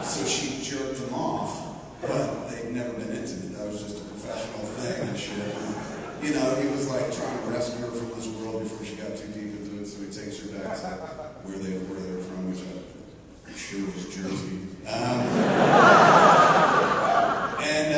So she jerked him off, but they'd never been intimate. That was just a professional thing and shit. And, you know, he was like trying to rescue her from this world before she got too deep into it, so he takes her back to where they were from, which I'm sure was Jersey. And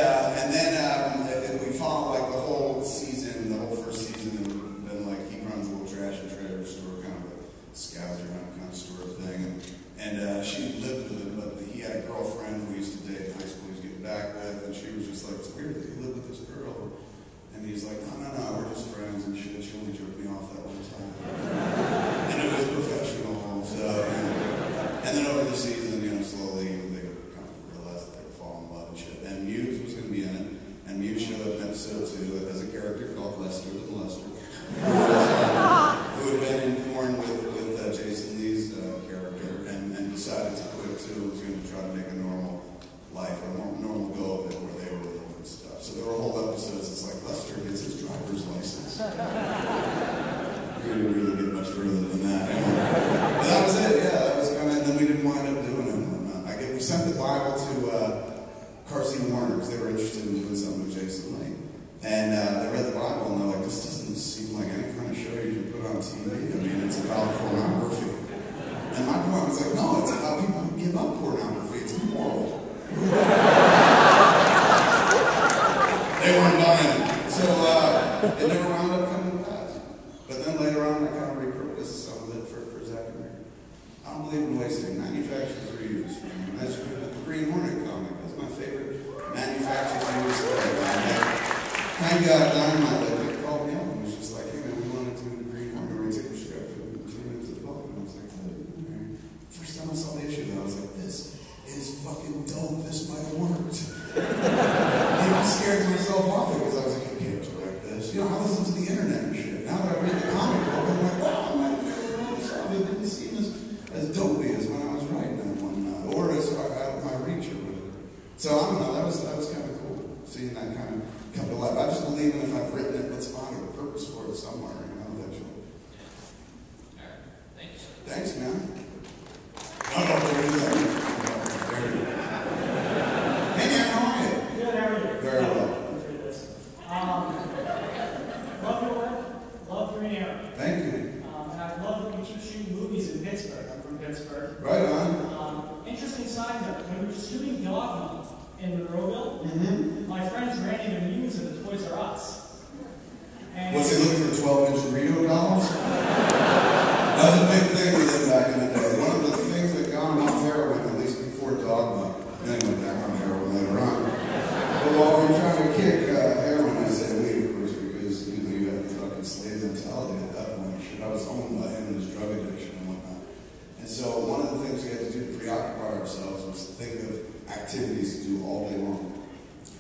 then we follow like the whole season, the whole first season, and then like he runs a little trash and treasure store, kind of a scavenger hunt kind of store thing. And she lived with him, but he had a girlfriend who he used to date in high school. He was getting back with, and she was just like, "It's weird that you live with this girl." And he's like, "No, we're just friends and shit. She only jerked me off that one time." And it was professional, so. And then over the season, you know, slowly they kind of realized that they would fall in love and shit. And Muse was going to be in it, and Muse showed up in episode 2 as a character called Lester the Molester, who had been in porn with Jason Lee's character, and decided to quit too. Was going to try to make a normal life, a normal go of it, where they were living and stuff. So there were whole episodes. It's like Lester gets his driver's license. We didn't really get much further than that. But that was it. Yeah, that was kind of. And then we didn't wind up doing it. We sent the Bible to Carsey Warner because they were interested in doing something with Jason Lee, and they read the Bible and they're like, "This doesn't seem like any kind of show you can put on TV. I mean, it's about pornography." And my point was like, "No, it's about people who give up pornography. It's moral." They weren't buying it, so it never wound up coming to pass. But then later on, I kind of repurposed some of it for Zach and Mary. I don't believe in wasting. Manufacturers reuse. That's the Green Hornet comic. That's my favorite manufacturer's reuse thing. Thank God Dynamite they called me up and was just like, "Hey man, we want to do the Green Hornet. We're going to take the script and turn it to the book." And I was like, "Oh, okay." First time I saw the issue, I was like, "This is fucking dope. This might have worked." And I scared myself off it because I was like, "You can't direct this." You know, I listen to the internet and shit. Now that I read the comic book, I'm like, "Wow, I might be able to roll this off." It didn't seem as dopey as when I was writing that one, or as out of my reach or whatever. So I don't know. That was kind of cool seeing that kind of come to life. I just believe in if I've written it, let's find a purpose for it somewhere. You know, eventually. All right. Thanks. Thanks, man. No, there you go. Hey, man, how are you? Good, how are you? Very well. Love your work. Love Green Arrow. Thank you. And I love that you keep shooting movies in Pittsburgh. I'm from Pittsburgh. Right on. Interesting side note, when we were shooting Dogma in Monroeville, my friends ran into Muse at the Toys R Us. And was he looking for 12-inch Dorito dolls? That was a big thing with him back in the day. One of the things that got him off heroin, at least before Dogma, then he went back on heroin later on. But while we were trying to kick heroin, I said weed, of course, because you know you had the fucking slave mentality at that point. Shit, I was owned by him and his drug addiction and whatnot. And so one of the things we had to do to preoccupy ourselves was think of activities to do all day long.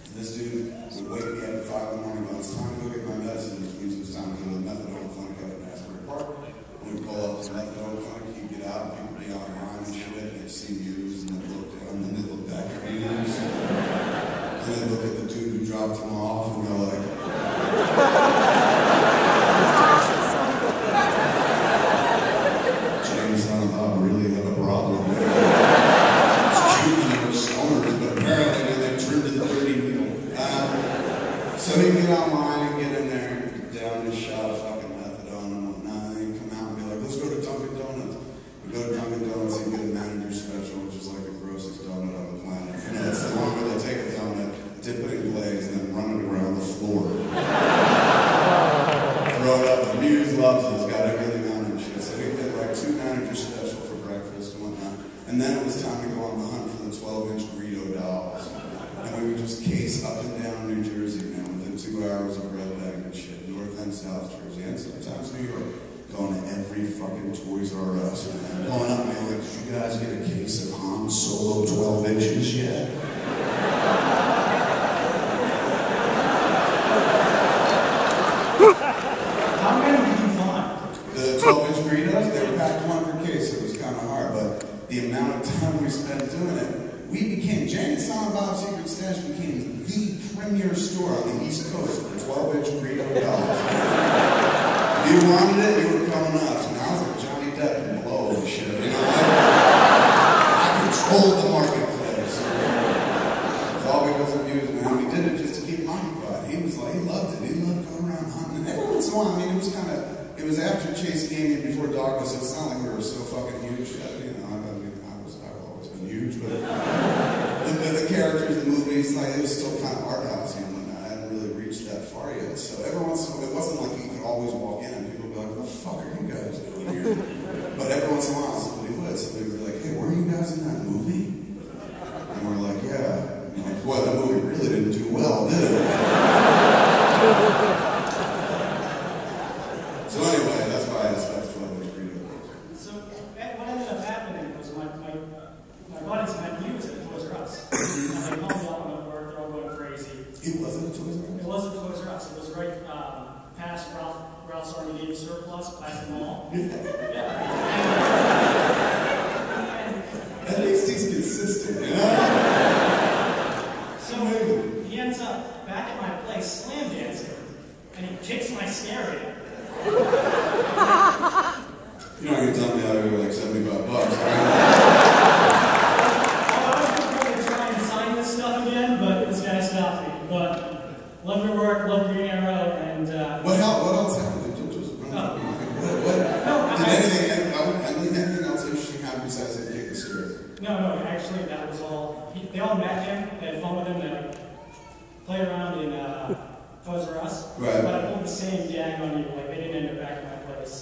And this dude would wake me up at 5 in the morning, "Well, it's time to go get my medicine," which means it was time to go to the methadone clinic up in Asbury Park. And we'd pull up to the methadone clinic, he'd get out, and people would be online and shit, and they'd see Muse, and they'd look down, and then they'd look back at Muse. And they'd look at the dude who dropped him off, and go like, "James and Bob really have a problem there." It's true they were stoners, but apparently they've turned to the dirty wheel. So he'd get online and get in there and down his shot of fucking methadone and whatnot, and he'd come out and be like, "Let's go to Dunkin' Donuts." We go to Dunkin' Donuts and get a manager special, which is like the grossest donut on the planet. You know, it's the one where they take a donut, dip it in glaze, and then run it around the floor. Throw it up. The Muse loves it. It's got everything on it and shit. So we did like 2 manager special for breakfast and whatnot. And then it was time to go on the hunt for the 12-inch Dorito dolls. And we would just case up and down New Jersey, man, within 2 hours of Red Bank and shit. North and South Jersey, and sometimes New York. Going to every fucking Toys R Us, man. Going up and being like, "Did you guys get a case of Han Solo 12 inches yet?" how many did you find? The 12-inch Doritos, they were packed 1 per case, so it was kind of hard, but the amount of time we spent doing it, we became, Jane and Silent Bob's Secret Stash became the premier store on the East Coast for 12-inch Dorito dolls. If you wanted it, you were coming up. So now I was like Johnny Depp and blow and shit, you know? I controlled the marketplace. after Chase Gaming before Darkness, it's not like we were so fucking huge yet. You know, I've always been huge, but the characters, the movies, like it was still kind of art housey and whatnot. I hadn't really reached that far yet. So every once in a while, it wasn't like you could always walk in and people would be like, "What the fuck are you guys doing here?" But every once in a while, somebody would. Somebody would be like, "Hey, weren't you guys in that movie?" And we're like, "Yeah." And like, "Well, that movie really didn't do well, did it?" So anyway, that's why I asked 12-inch burrito. So what ended up happening was my buddies had used it at Toys R Us. And they called me up on the work, they're all going crazy. It wasn't a Toys R Us? It wasn't Toys R Us. It was right past Ralph's Army Navy Surplus, past the mall. Yeah. At least he's consistent, you know? So he ends up back at my place slam dancing, and he kicks my stereo. You're not going to tell me I owe you like $75, right? I was going to try and sign this stuff again, but this guy stopped me. But love your work, love Green Arrow, and What else happened? Anything else interesting happen besides that kick the stereo? No, actually that was all. They all met him, they had fun with him, they played around in Toys R Us. Right. But I pulled the same gag on you, like they didn't end up back at my place.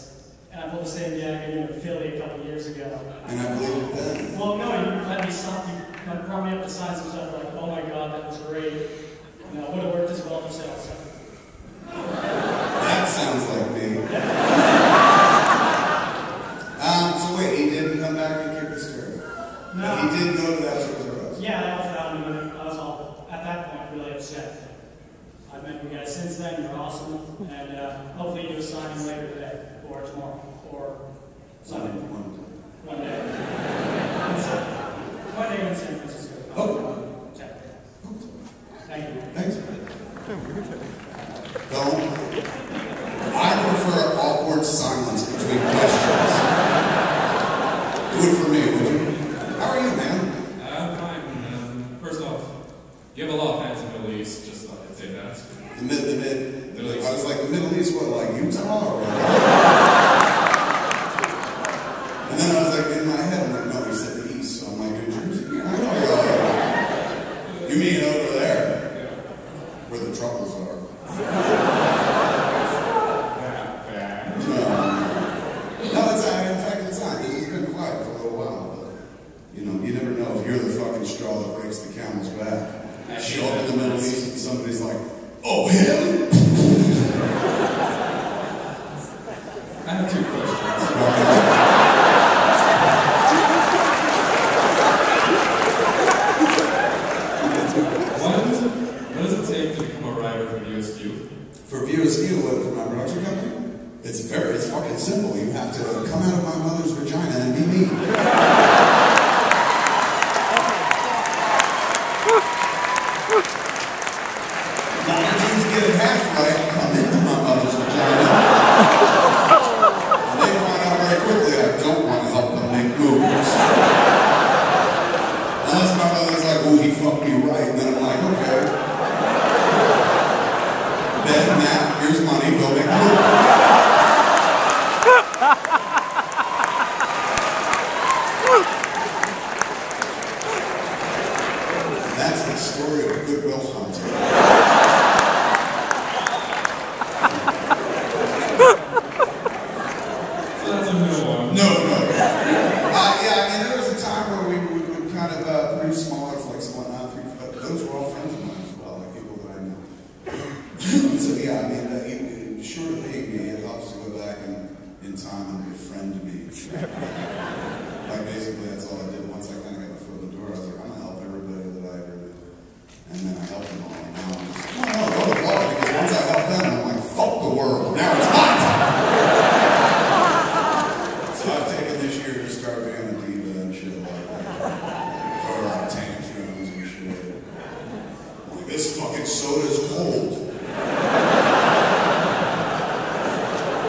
And I pulled the same gag on you in Philly a couple years ago. And I believe it then. Well, no, you had me brought me up to sign some stuff like, oh my god, that was great. You know, would have worked as well for sales. That sounds like me. So wait, he didn't come back and kick the stereo? No. But he did go to that Toys R Us? Yeah, I all found him, and I was all, at that point, really upset. I've met you guys since then, you're awesome, and hopefully you do a signing later today, or tomorrow, or Sunday. One day. One day in San Francisco. Oh. Check. Thank you. Thanks. Don't. I prefer awkward silence between questions. Do it for me, would you? How are you, man? I'm fine. First off, you have a lot of fans in the Middle East, just thought I'd say that. The Middle East. I was like, the Middle East, what, like Utah? Or what? And then I was like, in my head, I'm like, no, he said the East, so I'm like, New Jersey? I know you're all right. You mean over there? Yeah. Where the troubles are. No, in fact, it's not. It's been quiet for a little while, but, you know, you never know if you're the fucking straw that breaks the camel's back. Show up in the Middle East and somebody's like, oh, him? I have two questions. One, what does it take to become a writer for VSQ? For VSQ, what, for my production company? It's fucking simple. You have to come out of my mother's vagina and be me. Dudes get it half right, come into my mother's vagina. And they find out very quickly I don't want to help them make movies. Unless my mother's like, oh, he fucked me right. And then I'm like, okay. Then, Matt, here's money, go make a movie. That's the story of Good Will Hunting. So that's a new one. No. Yeah, I mean, there was a time where we would kind of produce smaller flicks and whatnot, but those were all friends of mine as well, like people that I knew. So yeah, I mean, short of being me, it helps to go back in time and befriend me. Like basically, that's all I did once I kind of